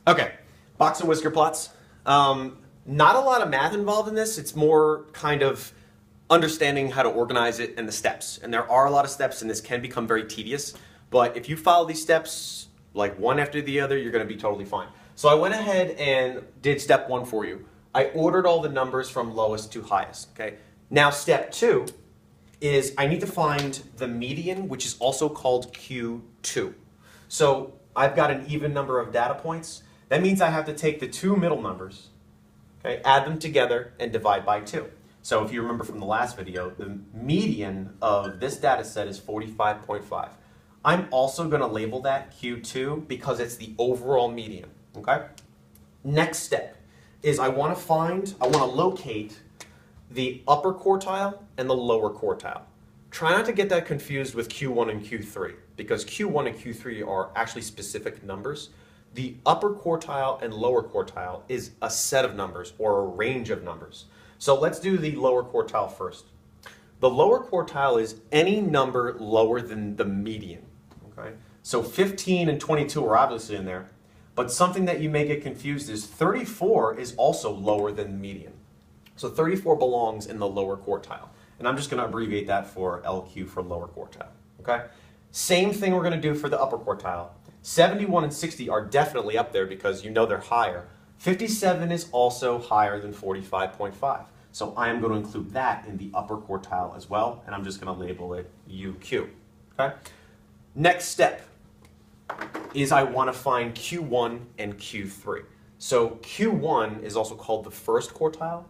Okay, box and whisker plots. Not a lot of math involved in this. It's more kind of understanding how to organize it and the steps. And there are a lot of steps, and this can become very tedious. But if you follow these steps, like one after the other, you're going to be totally fine. So I went ahead and did step one for you. I ordered all the numbers from lowest to highest. Okay. Now step two is I need to find the median, which is also called Q2. So I've got an even number of data points. That means I have to take the two middle numbers, okay, add them together, and divide by 2. So if you remember from the last video, the median of this data set is 45.5. I'm also going to label that Q2 because it's the overall median. Okay? Next step is I want to locate the upper quartile and the lower quartile. Try not to get that confused with Q1 and Q3 because Q1 and Q3 are actually specific numbers. The upper quartile and lower quartile is a set of numbers or a range of numbers. So let's do the lower quartile first. The lower quartile is any number lower than the median. Okay? So 15 and 22 are obviously in there, but something that you may get confused is 34 is also lower than the median. So 34 belongs in the lower quartile. And I'm just going to abbreviate that for LQ for lower quartile. Okay? Same thing we're going to do for the upper quartile. 71 and 60 are definitely up there because you know they're higher. 57 is also higher than 45.5. So I am going to include that in the upper quartile as well, and I'm just going to label it UQ. Okay? Next step is I want to find Q1 and Q3. So Q1 is also called the first quartile.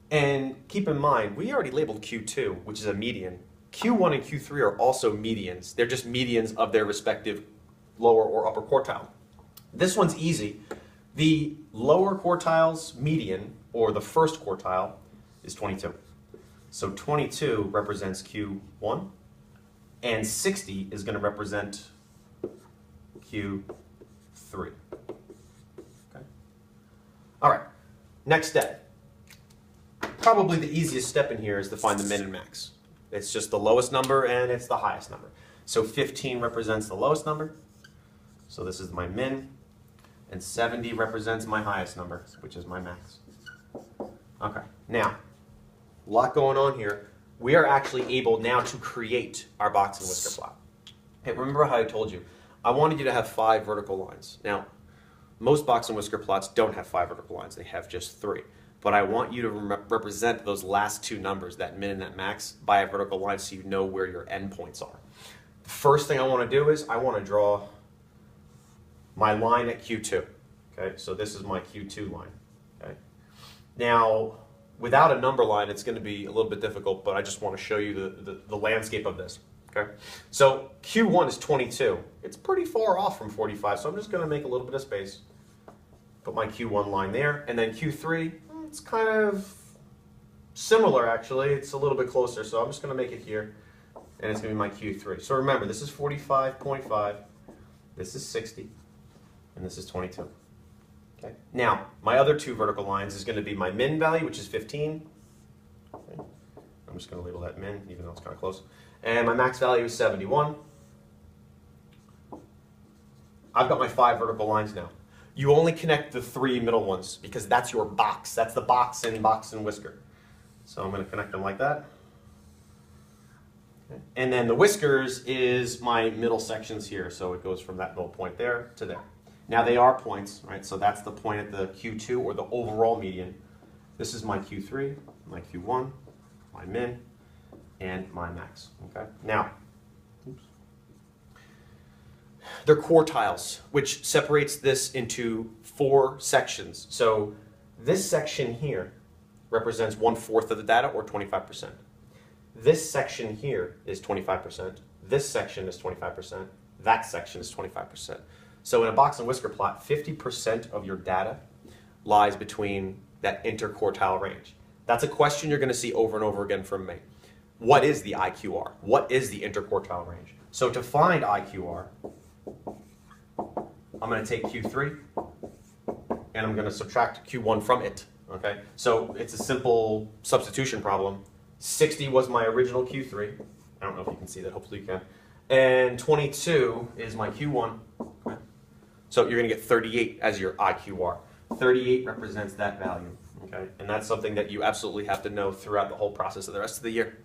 And keep in mind, we already labeled Q2, which is a median. Q1 and Q3 are also medians. They're just medians of their respective lower or upper quartile. This one's easy. The lower quartile's median, or the first quartile, is 22. So 22 represents Q1, and 60 is going to represent Q3. Okay. All right, next step. Probably the easiest step in here is to find the min and max. It's just the lowest number and it's the highest number. So 15 represents the lowest number. So this is my min. And 70 represents my highest number, which is my max. Okay, now, a lot going on here. We are actually able now to create our box and whisker plot. Hey, remember how I told you, I wanted you to have 5 vertical lines. Now, most box and whisker plots don't have 5 vertical lines. They have just 3. But I want you to represent those last 2 numbers, that min and that max, by a vertical line so you know where your endpoints are. The first thing I want to do is I want to draw my line at Q2. Okay, so this is my Q2 line. Okay. Now, without a number line, it's going to be a little bit difficult, but I just want to show you the landscape of this. Okay, so Q1 is 22. It's pretty far off from 45, so I'm just going to make a little bit of space. Put my Q1 line there, and then Q3, it's kind of similar actually. It's a little bit closer, so I'm just going to make it here, and it's going to be my Q3. So remember, this is 45.5, this is 60, and this is 22. Okay. Now, my other 2 vertical lines is going to be my min value, which is 15. Okay. I'm just going to label that min, even though it's kind of close. And my max value is 71. I've got my 5 vertical lines now. You only connect the 3 middle ones because that's your box. That's the box and whisker. So I'm going to connect them like that. Okay. And then the whiskers is my middle sections here. So it goes from that middle point there to there. Now they are points, right? So that's the point at the Q2 or the overall median. This is my Q3, my Q1, my min, and my max. Okay. Now, they're quartiles, which separates this into 4 sections. So this section here represents 1/4 of the data, or 25%. This section here is 25%. This section is 25%. That section is 25%. So in a box and whisker plot, 50% of your data lies between that interquartile range. That's a question you're going to see over and over again from me. What is the IQR? What is the interquartile range? So to find IQR, I'm going to take Q3 and I'm going to subtract Q1 from it. Okay, so it's a simple substitution problem. 60 was my original Q3. I don't know if you can see that. Hopefully you can. And 22 is my Q1. Okay. So you're going to get 38 as your IQR. 38 represents that value, okay? And that's something that you absolutely have to know throughout the whole process of the rest of the year.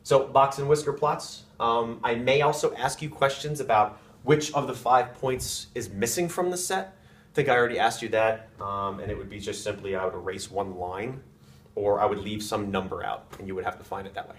So box and whisker plots. I may also ask you questions about which of the 5 points is missing from the set. I think I already asked you that, and it would be just simply I would erase one line, or I would leave some number out, and you would have to find it that way.